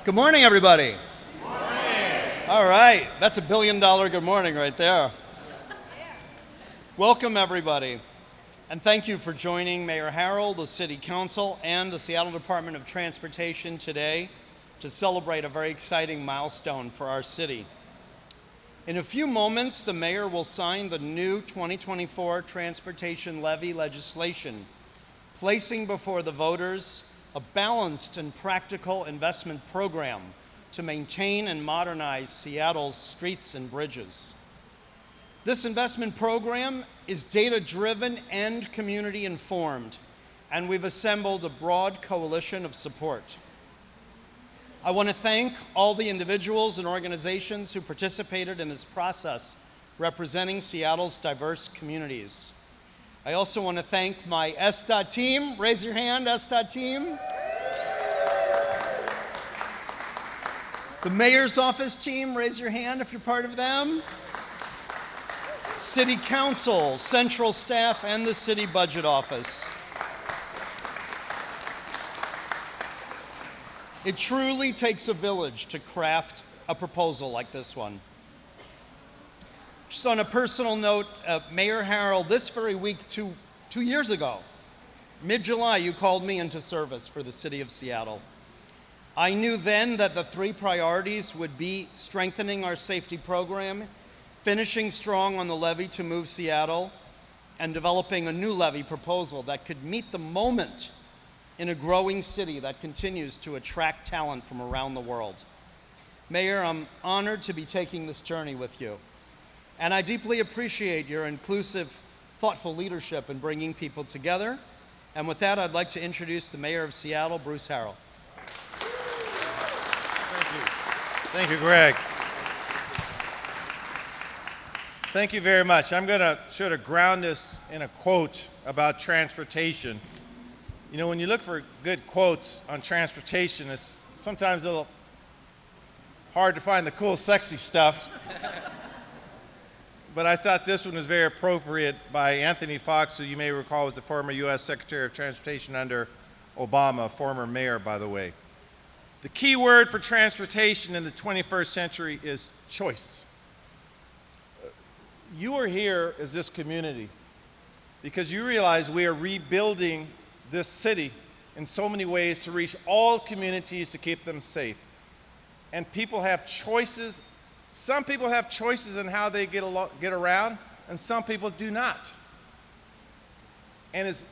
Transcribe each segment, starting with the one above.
Good morning, everybody. Good morning. All right, that's $1 billion good morning right there. Welcome, everybody, and thank you for joining Mayor Harrell, the City Council, and the Seattle Department of Transportation today to celebrate a very exciting milestone for our city. In a few moments, the Mayor will sign the new 2024 Transportation Levy legislation, placing before the voters a balanced and practical investment program to maintain and modernize Seattle's streets and bridges. This investment program is data-driven and community-informed, and we've assembled a broad coalition of support. I want to thank all the individuals and organizations who participated in this process, representing Seattle's diverse communities. I also want to thank my SDOT team. Raise your hand, SDOT team. The Mayor's Office team, raise your hand if you're part of them. City Council, Central Staff, and the City Budget Office. It truly takes a village to craft a proposal like this one. Just on a personal note, Mayor Harrell, this very week, two years ago, mid-July, you called me into service for the City of Seattle. I knew then that the three priorities would be strengthening our safety program, finishing strong on the levy to move Seattle, and developing a new levy proposal that could meet the moment in a growing city that continues to attract talent from around the world. Mayor, I'm honored to be taking this journey with you. And I deeply appreciate your inclusive, thoughtful leadership in bringing people together. And with that, I'd like to introduce the Mayor of Seattle, Bruce Harrell. Thank you. Thank you, Greg. Thank you very much. I'm going to sort of ground this in a quote about transportation. You know, when you look for good quotes on transportation, it's sometimes a little hard to find the cool, sexy stuff. But I thought this one was very appropriate by Anthony Fox, who you may recall was the former U.S. Secretary of Transportation under Obama, former mayor, by the way. The key word for transportation in the 21st century is choice. You are here as this community because you realize we are rebuilding this city in so many ways to reach all communities to keep them safe. And people have choices. Some people have choices in how they get around, and some people do not. And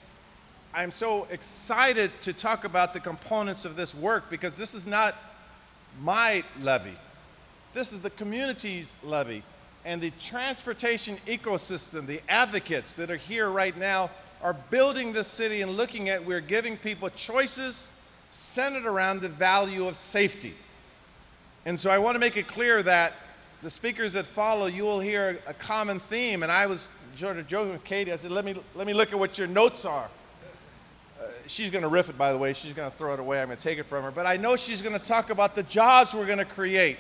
I'm so excited to talk about the components of this work because this is not my levy. This is the community's levy. And the transportation ecosystem, the advocates that are here right now, are building this city and looking at, we're giving people choices centered around the value of safety. And so I want to make it clear that the speakers that follow, you will hear a common theme. And I was sort of joking with Katie. I said, let me look at what your notes are. She's going to riff it, by the way. She's going to throw it away. I'm going to take it from her. But I know she's going to talk about the jobs we're going to create,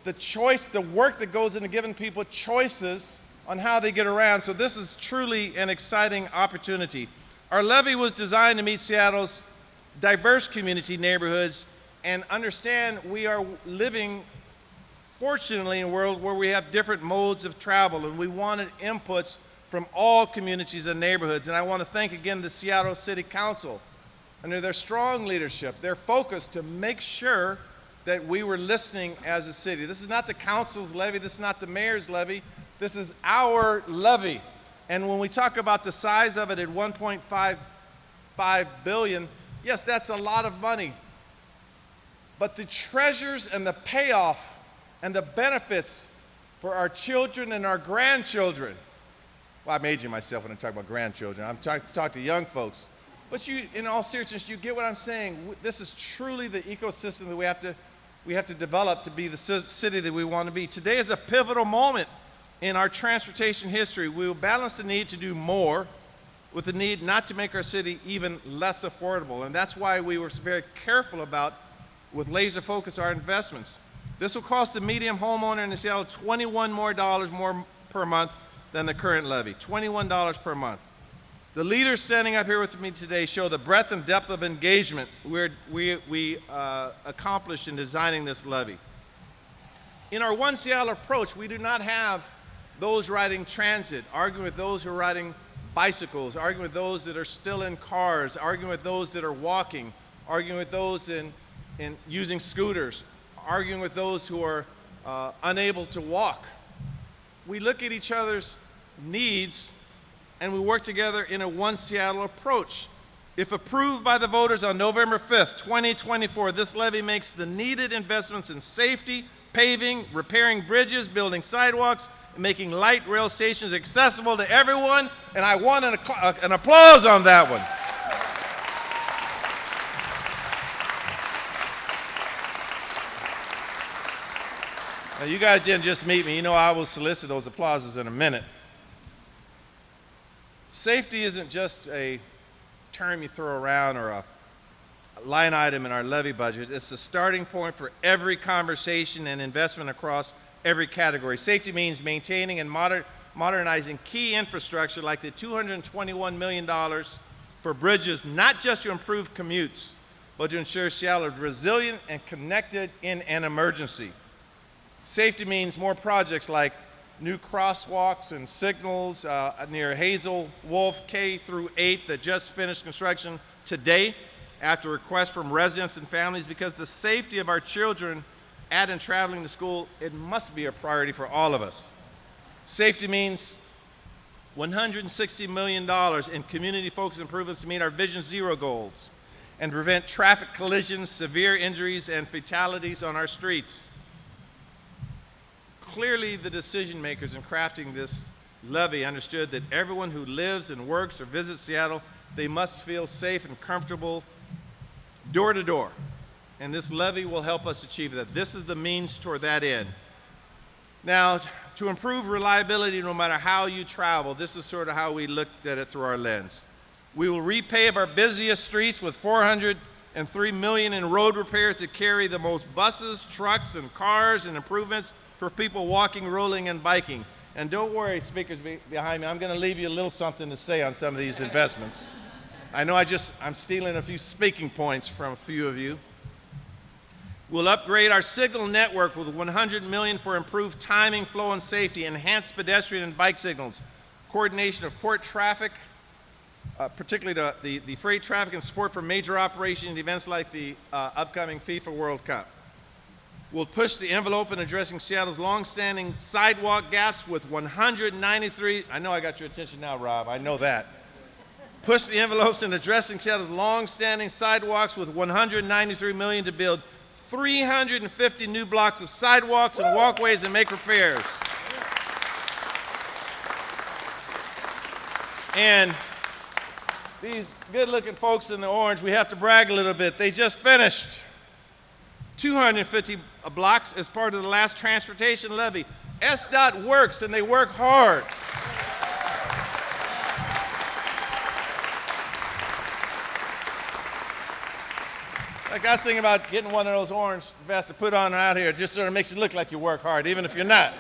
the choice, the work that goes into giving people choices on how they get around. So this is truly an exciting opportunity. Our levy was designed to meet Seattle's diverse community neighborhoods and understand we are living, fortunately, in a world where we have different modes of travel, and we wanted inputs from all communities and neighborhoods. And I want to thank again the Seattle City Council under their strong leadership, their focus to make sure that we were listening as a city. This is not the council's levy, this is not the mayor's levy, this is our levy. And when we talk about the size of it at $1.55 billion, yes, that's a lot of money. But the treasures and the payoff and the benefits for our children and our grandchildren. Well, I'm aging myself when I talk about grandchildren. I'm talking to young folks. But you, in all seriousness, you get what I'm saying. This is truly the ecosystem that we have to develop to be the city that we want to be. Today is a pivotal moment in our transportation history. We will balance the need to do more with the need not to make our city even less affordable. And that's why we were very careful about, with laser focus, our investments. This will cost the median homeowner in Seattle $21 more per month than the current levy, $21 per month. The leaders standing up here with me today show the breadth and depth of engagement we accomplished in designing this levy. In our One Seattle approach, we do not have those riding transit, arguing with those who are riding bicycles, arguing with those that are still in cars, arguing with those that are walking, arguing with those in using scooters, arguing with those who are unable to walk. We look at each other's needs and we work together in a One Seattle approach. If approved by the voters on November 5th, 2024, this levy makes the needed investments in safety, paving, repairing bridges, building sidewalks, and making light rail stations accessible to everyone, and I want an applause on that one. Now, you guys didn't just meet me. You know I will solicit those applauses in a minute. Safety isn't just a term you throw around or a line item in our levy budget. It's the starting point for every conversation and investment across every category. Safety means maintaining and modernizing key infrastructure like the $221 million for bridges, not just to improve commutes, but to ensure Seattle is resilient and connected in an emergency. Safety means more projects like new crosswalks and signals near Hazel Wolf K through 8 that just finished construction today after requests from residents and families, because the safety of our children at and traveling to school, it must be a priority for all of us. Safety means $160 million in community-focused improvements to meet our Vision Zero goals and prevent traffic collisions, severe injuries, and fatalities on our streets. Clearly, the decision makers in crafting this levy understood that everyone who lives and works or visits Seattle, they must feel safe and comfortable door to door. And this levy will help us achieve that. This is the means toward that end. Now, to improve reliability no matter how you travel, this is sort of how we looked at it through our lens. We will repave our busiest streets with $403 million in road repairs that carry the most buses, trucks, and cars, and improvements for people walking, rolling, and biking. And don't worry, speakers behind me, I'm going to leave you a little something to say on some of these investments. I know I'm stealing a few speaking points from a few of you. We'll upgrade our signal network with $100 million for improved timing, flow, and safety, enhanced pedestrian and bike signals, coordination of port traffic, particularly the freight traffic, and support for major operations and events like the upcoming FIFA World Cup. We'll push the envelope in addressing Seattle's longstanding sidewalk gaps with 193, I know I got your attention now, Rob, I know that. Push the envelopes in addressing Seattle's longstanding sidewalks with $193 million to build 350 new blocks of sidewalks and walkways and make repairs. And these good-looking folks in the orange, we have to brag a little bit. They just finished 250 blocks as part of the last transportation levy. SDOT works, and they work hard. Like I was thinking about getting one of those orange vests to put on out here. It just sort of makes you look like you work hard, even if you're not.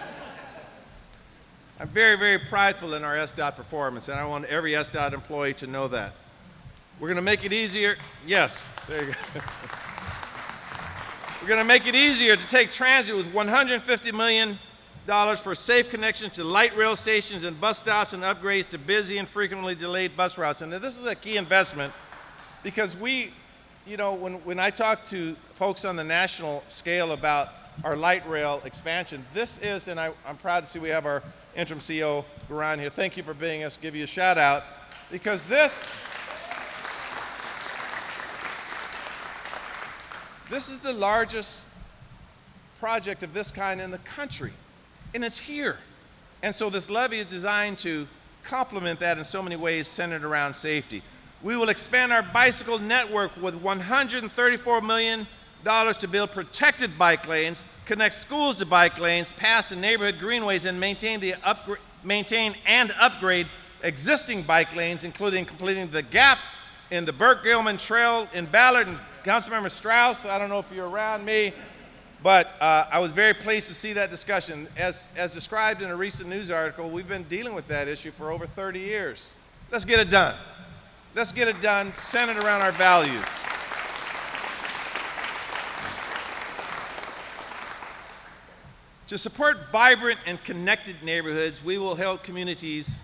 I'm very, very prideful in our SDOT performance, and I want every SDOT employee to know that. We're going to make it easier. Yes, there you go. We're going to make it easier to take transit with $150 million for safe connections to light rail stations and bus stops and upgrades to busy and frequently delayed bus routes. And this is a key investment because when I talk to folks on the national scale about our light rail expansion, this is, and I'm proud to see we have our interim CEO around here. Thank you for being us, give you a shout out, because this is the largest project of this kind in the country, and it's here. And so this levy is designed to complement that in so many ways centered around safety. We will expand our bicycle network with $134 million to build protected bike lanes, connect schools to bike lanes, pass and neighborhood greenways, and maintain and upgrade existing bike lanes, including completing the gap in the Burke-Gilman Trail in Ballot. And Councilmember Strauss, I don't know if you're around me, but I was very pleased to see that discussion. As described in a recent news article, we've been dealing with that issue for over 30 years. Let's get it done. Let's get it done, centered around our values. To support vibrant and connected neighborhoods, we will help communities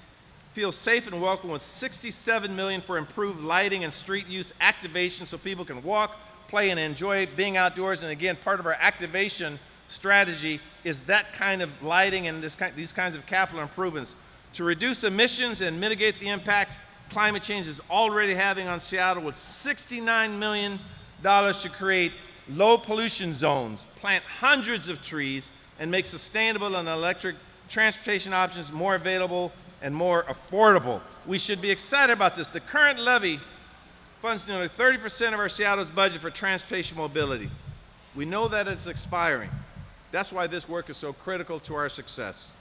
feel safe and welcome with $67 million for improved lighting and street use activation so people can walk, play, and enjoy being outdoors. And again, part of our activation strategy is that kind of lighting and these kinds of capital improvements to reduce emissions and mitigate the impact climate change is already having on Seattle, with $69 million to create low pollution zones, plant hundreds of trees, and make sustainable and electric transportation options more available and more affordable. We should be excited about this. The current levy funds nearly 30% of our Seattle's budget for transportation mobility. We know that it's expiring. That's why this work is so critical to our success.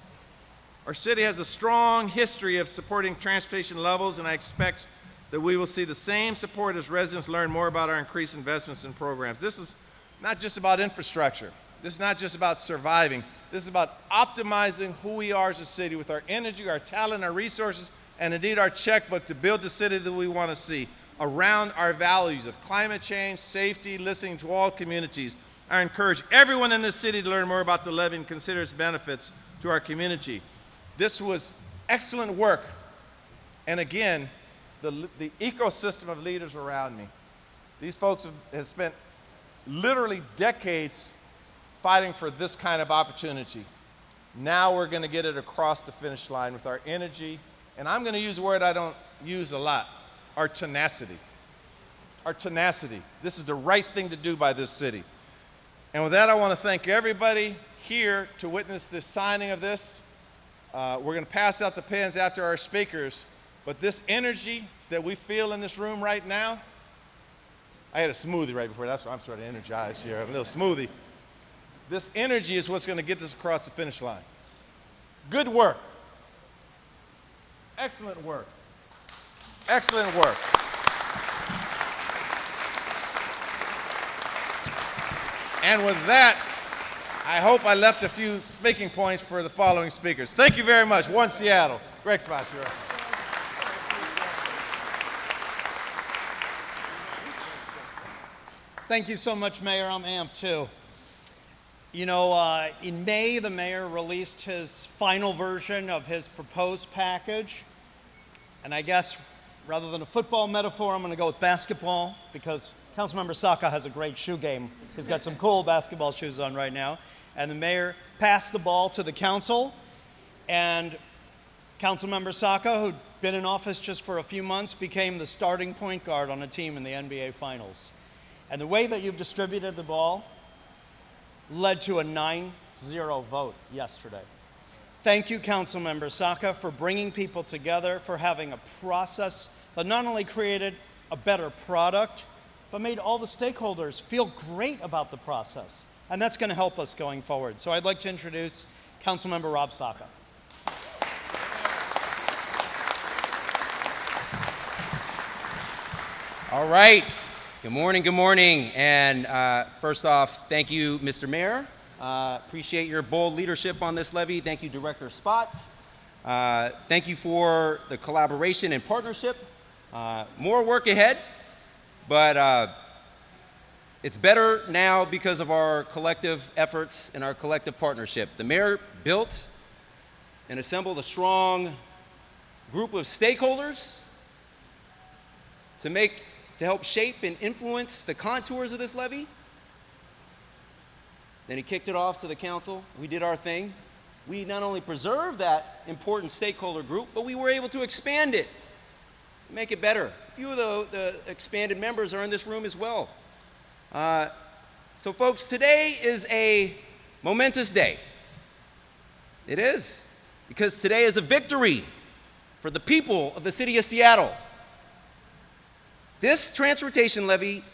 Our city has a strong history of supporting transportation levels, and I expect that we will see the same support as residents learn more about our increased investments in programs. This is not just about infrastructure. This is not just about surviving. This is about optimizing who we are as a city with our energy, our talent, our resources, and indeed our checkbook to build the city that we want to see around our values of climate change, safety, listening to all communities. I encourage everyone in this city to learn more about the levy and consider its benefits to our community. This was excellent work. And again, the ecosystem of leaders around me. These folks have spent literally decades fighting for this kind of opportunity. Now we're going to get it across the finish line with our energy, and I'm going to use a word I don't use a lot, our tenacity. Our tenacity. This is the right thing to do by this city. And with that, I want to thank everybody here to witness this signing of this. We're going to pass out the pens after our speakers, but this energy that we feel in this room right now, I had a smoothie right before, that's why I'm sort of energized here, a little smoothie. This energy is what's going to get this across the finish line. Good work. Excellent work. Excellent work. And with that, I hope I left a few speaking points for the following speakers. Thank you very much. One Seattle. Greg Spot, you're up. Thank you so much, Mayor. I'm amped too. You know, in May, the mayor released his final version of his proposed package. And I guess rather than a football metaphor, I'm going to go with basketball because Councilmember Saka has a great shoe game. He's got some cool basketball shoes on right now. And the mayor passed the ball to the council. And Councilmember Saka, who'd been in office just for a few months, became the starting point guard on a team in the NBA Finals. And the way that you've distributed the ball led to a 9-0 vote yesterday. Thank you, Councilmember Saka, for bringing people together, for having a process that not only created a better product, but made all the stakeholders feel great about the process. And that's going to help us going forward. So I'd like to introduce Councilmember Rob Saka. All right. Good morning, and first off, thank you, Mr. Mayor. Appreciate your bold leadership on this levy. Thank you, Director Spots. Thank you for the collaboration and partnership. More work ahead, but it's better now because of our collective efforts and our collective partnership. The mayor built and assembled a strong group of stakeholders to help shape and influence the contours of this levy. Then he kicked it off to the council. We did our thing. We not only preserved that important stakeholder group, but we were able to expand it, make it better. A few of the expanded members are in this room as well. So folks, today is a momentous day. It is, because today is a victory for the people of the city of Seattle. This transportation levy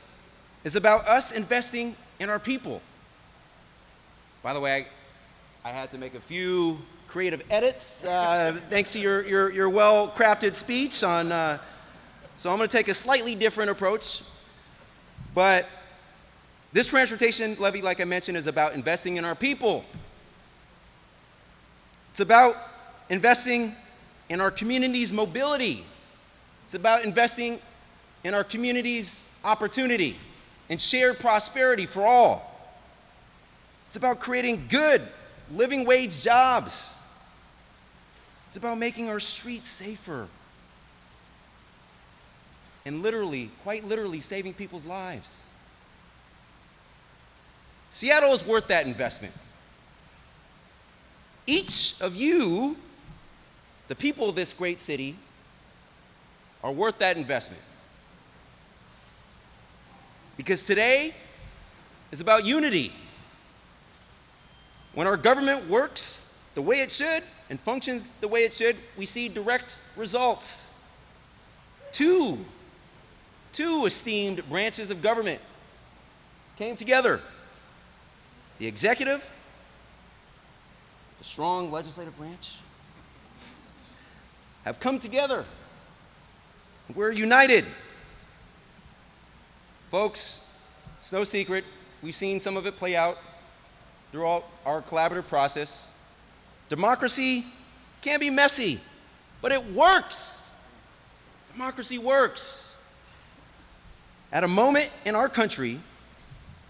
is about us investing in our people. By the way, I had to make a few creative edits thanks to your well-crafted speech on, so I'm going to take a slightly different approach. But this transportation levy, like I mentioned, is about investing in our people. It's about investing in our community's mobility. It's about investing in our community's opportunity and shared prosperity for all. It's about creating good, living wage jobs. It's about making our streets safer. And literally, quite literally, saving people's lives. Seattle is worth that investment. Each of you, the people of this great city, are worth that investment. Because today is about unity. When our government works the way it should and functions the way it should, we see direct results. Two esteemed branches of government came together. The executive, the strong legislative branch, have come together. We're united. Folks, it's no secret, we've seen some of it play out throughout our collaborative process. Democracy can be messy, but it works. Democracy works. At a moment in our country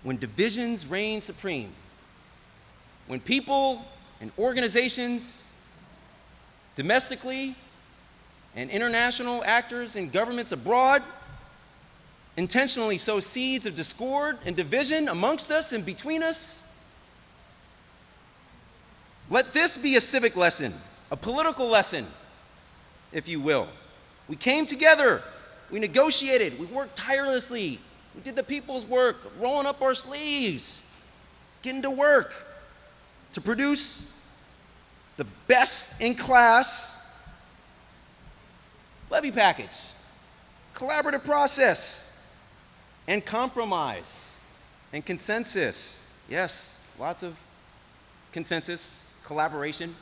when divisions reign supreme, when people and organizations, domestically and international actors and governments abroad, intentionally sow seeds of discord and division amongst us and between us, let this be a civic lesson, a political lesson, if you will. We came together, we negotiated, we worked tirelessly, we did the people's work, rolling up our sleeves, getting to work to produce the best in class levy package, collaborative process, and compromise and consensus. Yes, lots of consensus, collaboration,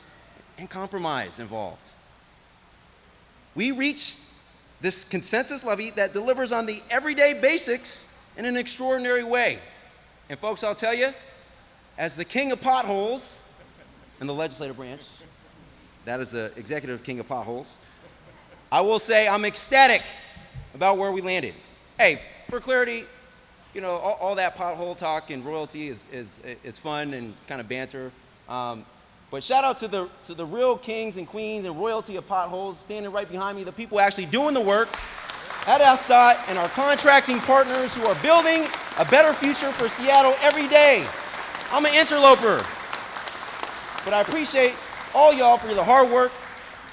and compromise involved. We reached this consensus levy that delivers on the everyday basics in an extraordinary way. And folks, I'll tell you, as the king of potholes in the legislative branch, that is the executive king of potholes, I will say I'm ecstatic about where we landed. Hey, for clarity, you know, all that pothole talk and royalty is fun and kind of banter. But shout out to the real kings and queens and royalty of potholes standing right behind me, the people actually doing the work at SDOT and our contracting partners who are building a better future for Seattle every day. I'm an interloper, but I appreciate all y'all for the hard work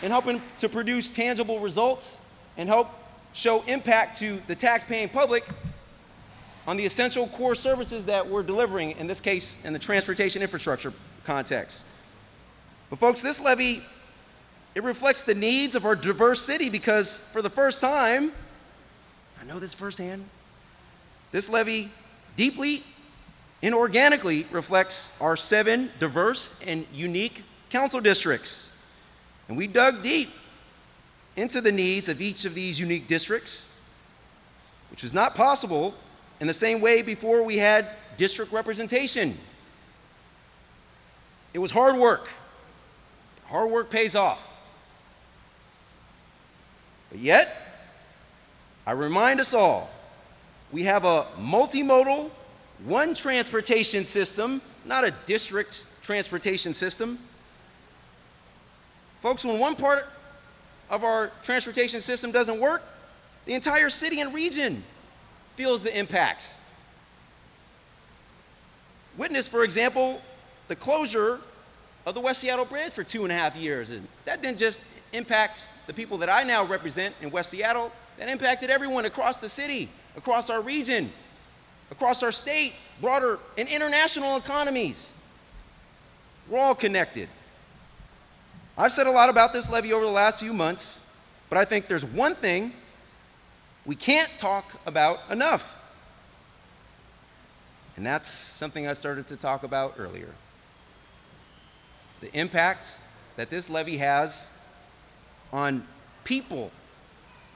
and helping to produce tangible results and help show impact to the tax-paying public on the essential core services that we're delivering, in this case, in the transportation infrastructure context. But folks, this levy, it reflects the needs of our diverse city because for the first time, I know this firsthand, this levy deeply and organically reflects our 7 diverse and unique council districts. And we dug deep into the needs of each of these unique districts, which was not possible in the same way before we had district representation. It was hard work. Hard work pays off. But yet, I remind us all, we have a multimodal, one transportation system, not a district transportation system. Folks, when one part of our transportation system doesn't work, the entire city and region feels the impacts. Witness, for example, the closure of the West Seattle Bridge for 2.5 years. And that didn't just impact the people that I now represent in West Seattle, that impacted everyone across the city, across our region, across our state, broader and international economies. We're all connected. I've said a lot about this levy over the last few months, but I think there's one thing we can't talk about enough. And that's something I started to talk about earlier. The impact that this levy has on people,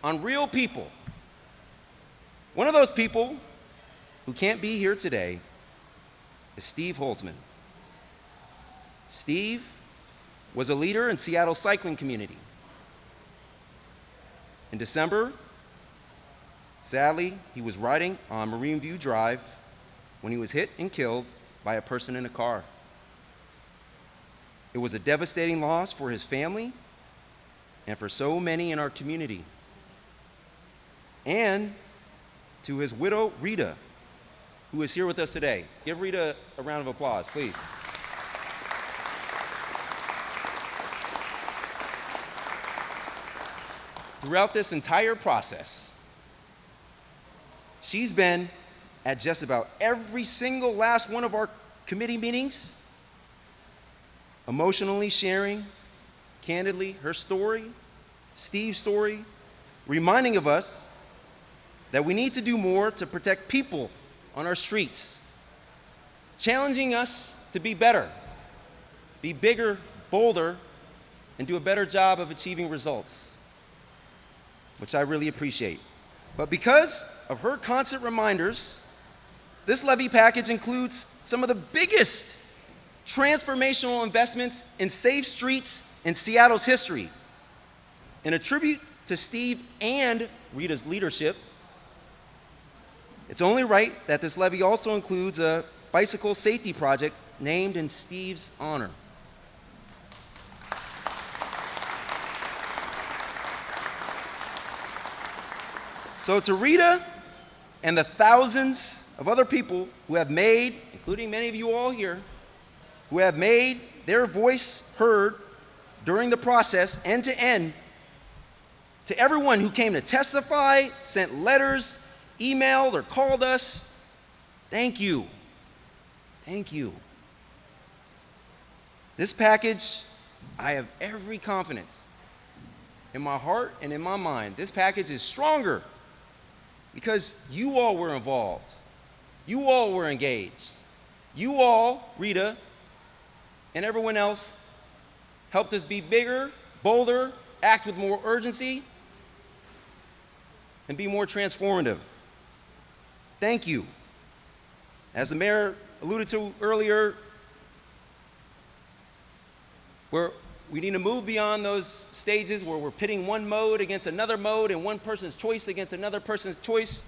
on real people. One of those people who can't be here today is Steve Holzman. Steve was a leader in Seattle's cycling community. In December, sadly, he was riding on Marine View Drive when he was hit and killed by a person in a car. It was a devastating loss for his family and for so many in our community. And to his widow, Rita, who is here with us today. Give Rita a round of applause, please. Throughout this entire process, she's been at just about every single last one of our committee meetings, emotionally sharing, candidly, her story, Steve's story, reminding of us that we need to do more to protect people on our streets, challenging us to be better, be bigger, bolder, and do a better job of achieving results, which I really appreciate. But because of her constant reminders, this levy package includes some of the biggest transformational investments in safe streets in Seattle's history. In a tribute to Steve and Rita's leadership, it's only right that this levy also includes a bicycle safety project named in Steve's honor. So to Rita and the thousands of other people who have made, including many of you all here, who have made their voice heard during the process end to end, to everyone who came to testify, sent letters, emailed, or called us, thank you. Thank you. This package, I have every confidence in my heart and in my mind. This package is stronger because you all were involved. You all were engaged. You all, Rita, and everyone else, helped us be bigger, bolder, act with more urgency, and be more transformative. Thank you. As the mayor alluded to earlier, we need to move beyond those stages where we're pitting one mode against another mode and one person's choice against another person's choice.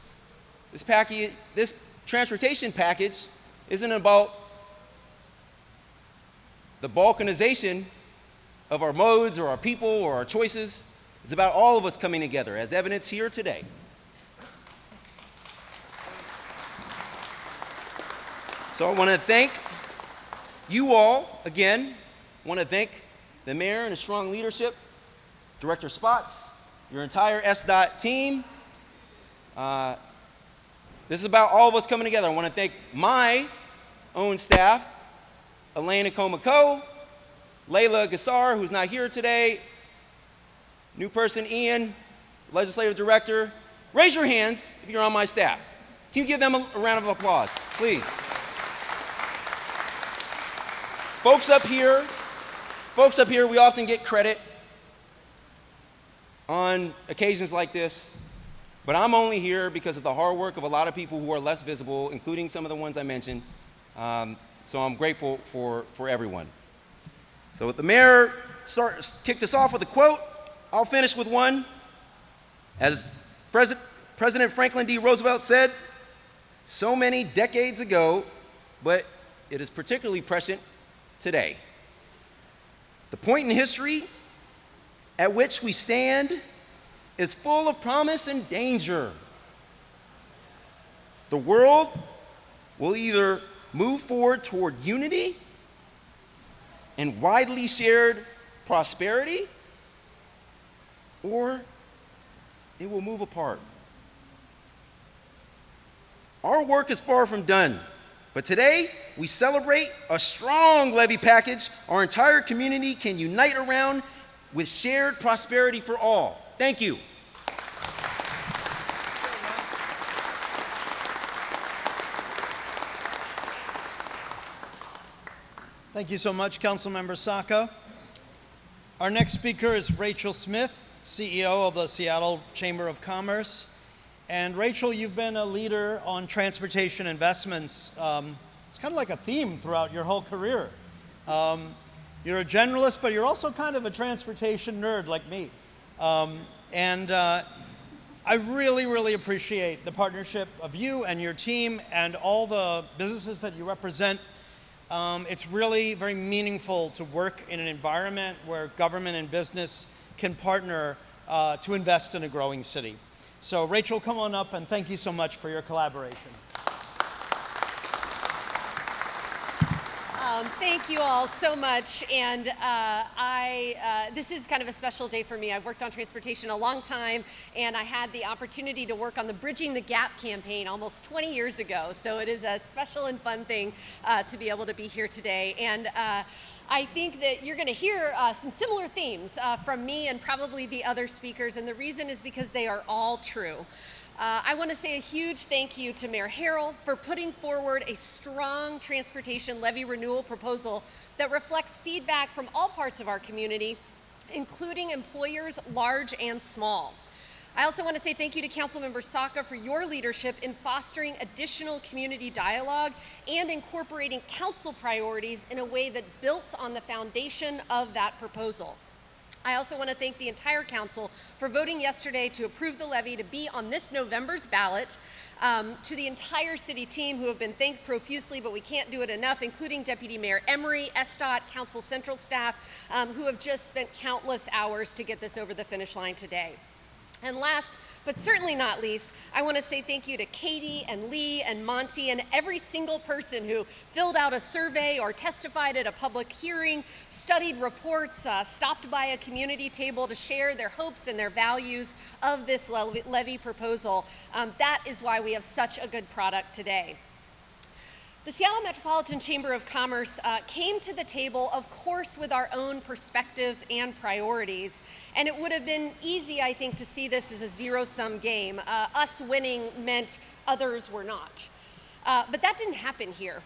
This transportation package isn't about the balkanization of our modes or our people or our choices. It's about all of us coming together, as evidence here today. So I want to thank you all again. I want to thank the mayor and his strong leadership, Director Spots, your entire SDOT team. This is about all of us coming together. I want to thank my own staff, Elaine Akomako, Layla Gassar, who's not here today, new person Ian, legislative director. Raise your hands if you're on my staff. Can you give them a round of applause, please? Folks up here, we often get credit on occasions like this, but I'm only here because of the hard work of a lot of people who are less visible, including some of the ones I mentioned. So I'm grateful for everyone. So the mayor kicked us off with a quote. I'll finish with one. As President Franklin D. Roosevelt said, so many decades ago, but it is particularly prescient today. The point in history at which we stand is full of promise and danger. The world will either move forward toward unity and widely shared prosperity, or it will move apart. Our work is far from done, but today we celebrate a strong levy package our entire community can unite around with shared prosperity for all. Thank you. Thank you so much, Councilmember Saka. Our next speaker is Rachel Smith, CEO of the Seattle Chamber of Commerce. And Rachel, you've been a leader on transportation investments. It's kind of like a theme throughout your whole career. You're a generalist, but you're also kind of a transportation nerd like me. And I really, really appreciate the partnership of you and your team and all the businesses that you represent. It's really very meaningful to work in an environment where government and business can partner to invest in a growing city. So Rachel, come on up, and thank you so much for your collaboration. Thank you all so much, and this is kind of a special day for me. I've worked on transportation a long time, and I had the opportunity to work on the Bridging the Gap campaign almost 20 years ago, so it is a special and fun thing to be able to be here today. And I think that you're going to hear some similar themes from me and probably the other speakers, and the reason is because they are all true. I want to say a huge thank you to Mayor Harrell for putting forward a strong transportation levy renewal proposal that reflects feedback from all parts of our community, including employers large and small. I also want to say thank you to Councilmember Saka for your leadership in fostering additional community dialogue and incorporating council priorities in a way that built on the foundation of that proposal. I also want to thank the entire council for voting yesterday to approve the levy to be on this November's ballot, to the entire city team who have been thanked profusely, but we can't do it enough, including Deputy Mayor Emery, SDOT, Council Central staff, who have just spent countless hours to get this over the finish line today. And last, but certainly not least, I want to say thank you to Katie and Lee and Monty and every single person who filled out a survey or testified at a public hearing, studied reports, stopped by a community table to share their hopes and their values of this levy proposal. That is why we have such a good product today. The Seattle Metropolitan Chamber of Commerce came to the table, of course, with our own perspectives and priorities, and it would have been easy, I think, to see this as a zero-sum game. Us winning meant others were not. But that didn't happen here.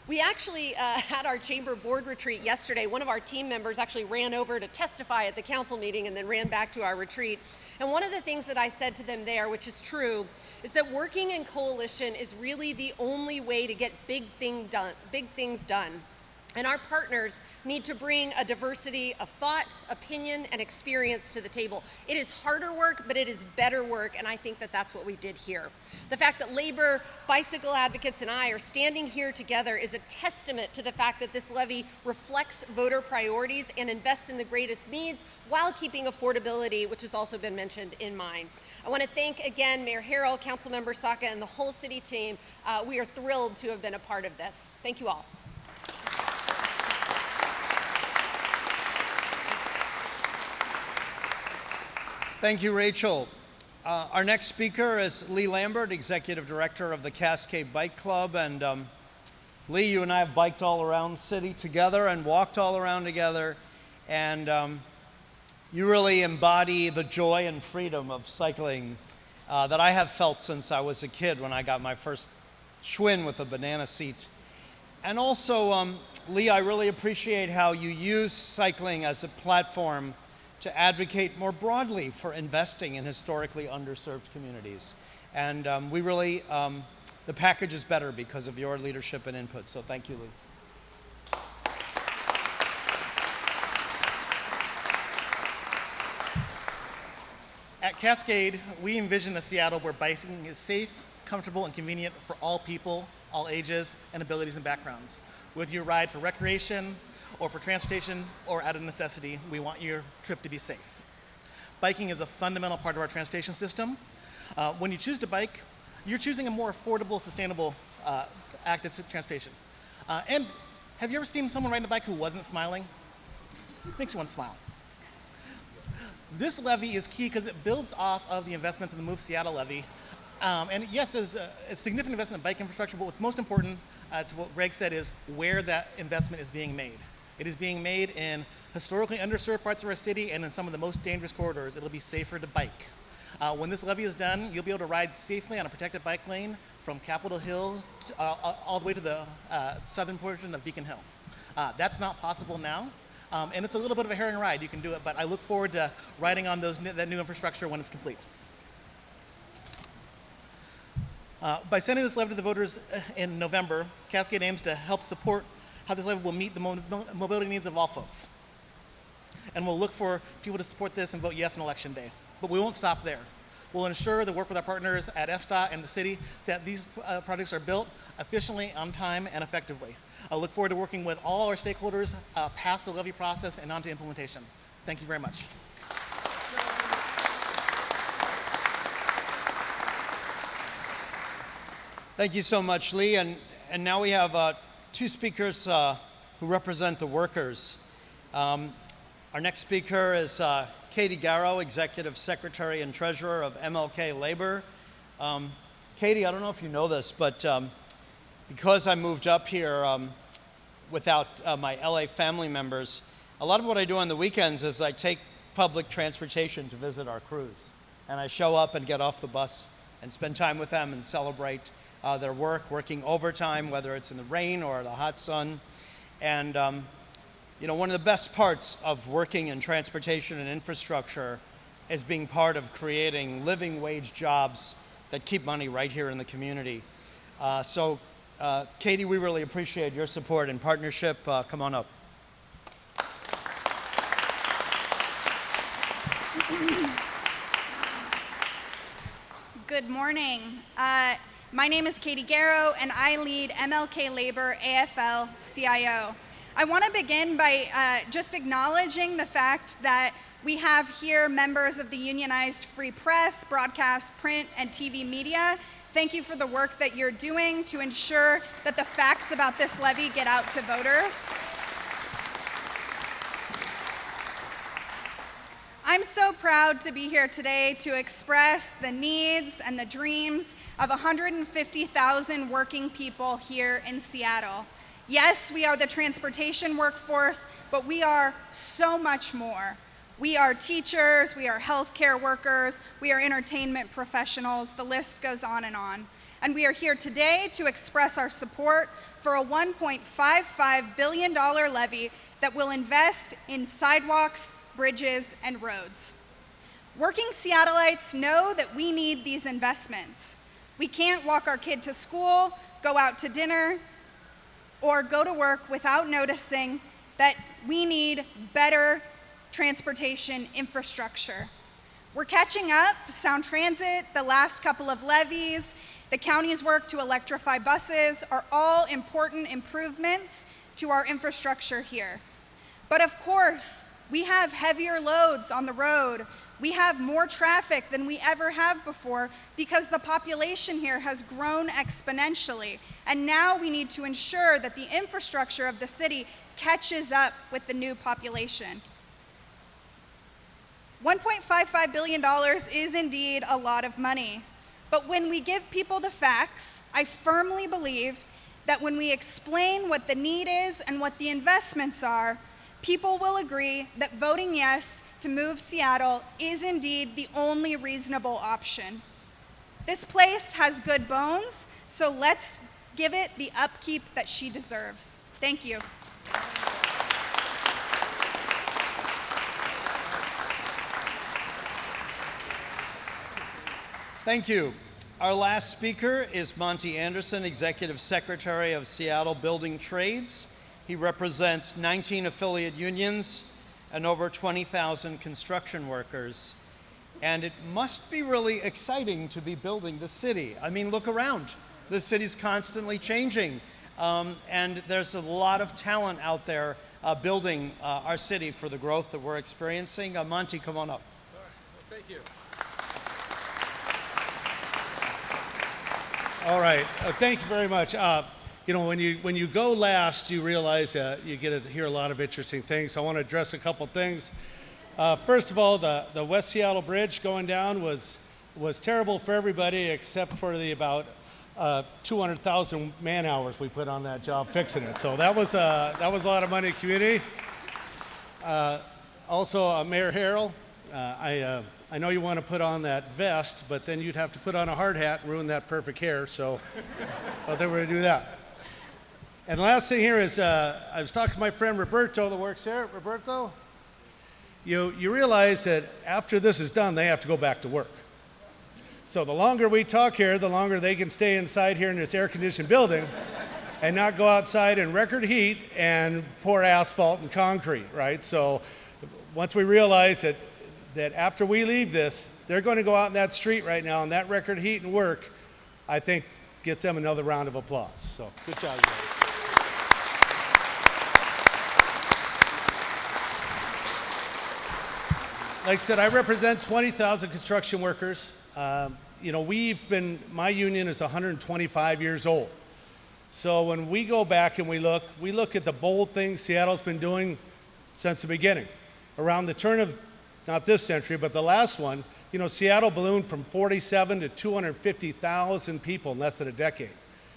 We actually had our chamber board retreat yesterday. One of our team members actually ran over to testify at the council meeting and then ran back to our retreat. And one of the things that I said to them there, which is true, is that working in coalition is really the only way to get big things done. And our partners need to bring a diversity of thought, opinion, and experience to the table. It is harder work, but it is better work, and I think that that's what we did here. The fact that labor, bicycle advocates, and I are standing here together is a testament to the fact that this levy reflects voter priorities and invests in the greatest needs while keeping affordability, which has also been mentioned, in mind. I want to thank again Mayor Harrell, Councilmember Saka, and the whole city team. We are thrilled to have been a part of this. Thank you all. Thank you, Rachel. Our next speaker is Lee Lambert, Executive Director of the Cascade Bike Club. And Lee, you and I have biked all around the city together and walked all around together. And you really embody the joy and freedom of cycling that I have felt since I was a kid when I got my first Schwinn with a banana seat. And also, Lee, I really appreciate how you use cycling as a platform to advocate more broadly for investing in historically underserved communities. And we really, the package is better because of your leadership and input, so thank you, Lee. At Cascade, we envision a Seattle where biking is safe, comfortable, and convenient for all people, all ages, and abilities and backgrounds. Whether you ride for recreation, or for transportation, or out of necessity, we want your trip to be safe. Biking is a fundamental part of our transportation system. When you choose to bike, you're choosing a more affordable, sustainable, active transportation. And have you ever seen someone riding a bike who wasn't smiling? It makes you want to smile. This levy is key because it builds off of the investments in the Move Seattle levy. And yes, there's a significant investment in bike infrastructure, but what's most important to what Greg said is where that investment is being made. It is being made in historically underserved parts of our city and in some of the most dangerous corridors. It'll be safer to bike. When this levy is done, you'll be able to ride safely on a protected bike lane from Capitol Hill all the way to the southern portion of Beacon Hill. That's not possible now, and it's a little bit of a harrowing ride. You can do it, but I look forward to riding on that new infrastructure when it's complete. By sending this levy to the voters in November, Cascade aims to help support how this levy will meet the mobility needs of all folks. And we'll look for people to support this and vote yes on Election Day. But we won't stop there. We'll ensure that work with our partners at SDOT and the city that these projects are built efficiently, on time, and effectively. I look forward to working with all our stakeholders past the levy process and on to implementation. Thank you very much. Thank you so much, Lee. And now we have two speakers who represent the workers. Our next speaker is Katie Garrow, Executive Secretary and Treasurer of MLK Labor. Katie, I don't know if you know this, but because I moved up here without my LA family members, a lot of what I do on the weekends is I take public transportation to visit our crews. And I show up and get off the bus and spend time with them and celebrate their work, working overtime, whether it's in the rain or the hot sun. And you know, one of the best parts of working in transportation and infrastructure is being part of creating living wage jobs that keep money right here in the community. Katie, we really appreciate your support and partnership. Come on up. Good morning. My name is Katie Garrow, and I lead MLK Labor AFL-CIO. I want to begin by just acknowledging the fact that we have here members of the unionized free press, broadcast, print, and TV media. Thank you for the work that you're doing to ensure that the facts about this levy get out to voters. I'm so proud to be here today to express the needs and the dreams of 150,000 working people here in Seattle. Yes, we are the transportation workforce, but we are so much more. We are teachers, we are healthcare workers, we are entertainment professionals, the list goes on. And we are here today to express our support for a $1.55 billion levy that will invest in sidewalks, bridges, and roads. Working Seattleites know that we need these investments. We can't walk our kid to school, go out to dinner, or go to work without noticing that we need better transportation infrastructure. We're catching up. Sound Transit, the last couple of levies, the county's work to electrify buses are all important improvements to our infrastructure here. But of course, we have heavier loads on the road. We have more traffic than we ever have before because the population here has grown exponentially. And now we need to ensure that the infrastructure of the city catches up with the new population. $1.55 billion is indeed a lot of money. But when we give people the facts, I firmly believe that when we explain what the need is and what the investments are, people will agree that voting yes to move Seattle is indeed the only reasonable option. This place has good bones, so let's give it the upkeep that she deserves. Thank you. Thank you. Our last speaker is Monty Anderson, Executive Secretary of Seattle Building Trades. He represents 19 affiliate unions and over 20,000 construction workers. And it must be really exciting to be building the city. I mean, look around. The city's constantly changing. And there's a lot of talent out there building our city for the growth that we're experiencing. Monty, come on up. All right. Well, thank you. All right. Thank you very much. You know, when you go last, you realize you get to hear a lot of interesting things. So I want to address a couple things. First of all, the West Seattle Bridge going down was terrible for everybody except for the about 200,000 man hours we put on that job fixing it. So that was a lot of money in the community. Also, Mayor Harrell, I know you want to put on that vest, but then you'd have to put on a hard hat and ruin that perfect hair. So I think we're going to do that. And the last thing here is, I was talking to my friend Roberto that works here. Roberto, you realize that after this is done, they have to go back to work. So the longer we talk here, the longer they can stay inside here in this air-conditioned building and not go outside in record heat and pour asphalt and concrete, right? So once we realize that that after we leave this, they're going to go out in that street right now in that record heat and work, I think gets them another round of applause. So good job, you guys. Like I said, I represent 20,000 construction workers. My union is 125 years old. So when we go back and we look at the bold things Seattle's been doing since the beginning. Around the turn of, not this century, but the last one, Seattle ballooned from 47 to 250,000 people in less than a decade.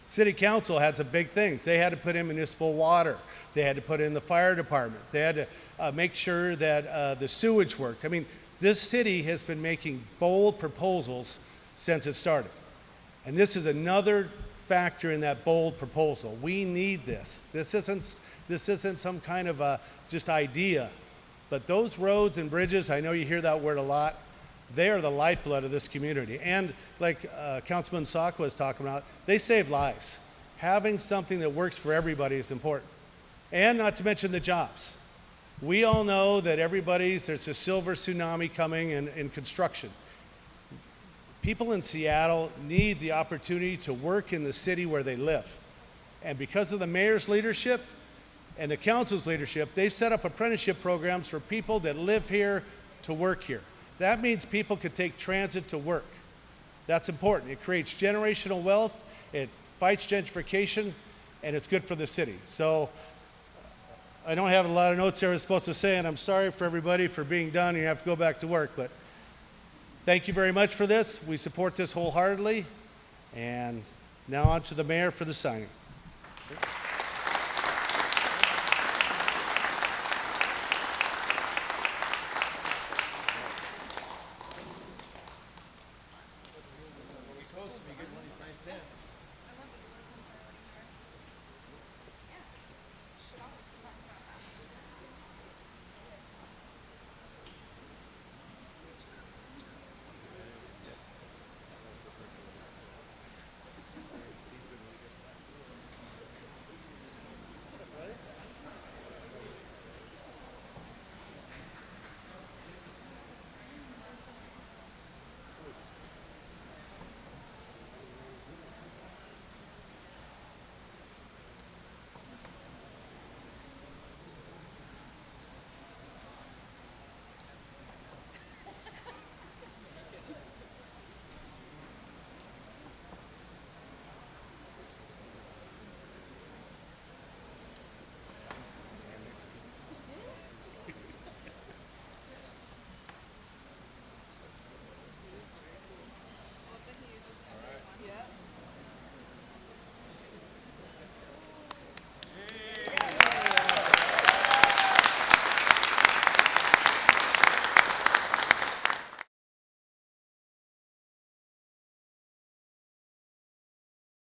City Council had some big things. They had to put in municipal water. They had to put in the fire department. They had to make sure that the sewage worked. I mean, this city has been making bold proposals since it started. And this is another factor in that bold proposal. We need this. This isn't some kind of just idea. But those roads and bridges, I know you hear that word a lot, they are the lifeblood of this community. And like Councilman Saka was talking about, they save lives. Having something that works for everybody is important. And not to mention the jobs. We all know that there's a silver tsunami coming in construction. People in Seattle need the opportunity to work in the city where they live. And because of the mayor's leadership and the council's leadership, they've set up apprenticeship programs for people that live here to work here. That means people could take transit to work. That's important. It creates generational wealth, it fights gentrification, and it's good for the city. So I don't have a lot of notes I was supposed to say, and I'm sorry for everybody for being done and you have to go back to work, but thank you very much for this. We support this wholeheartedly. And now on to the mayor for the signing.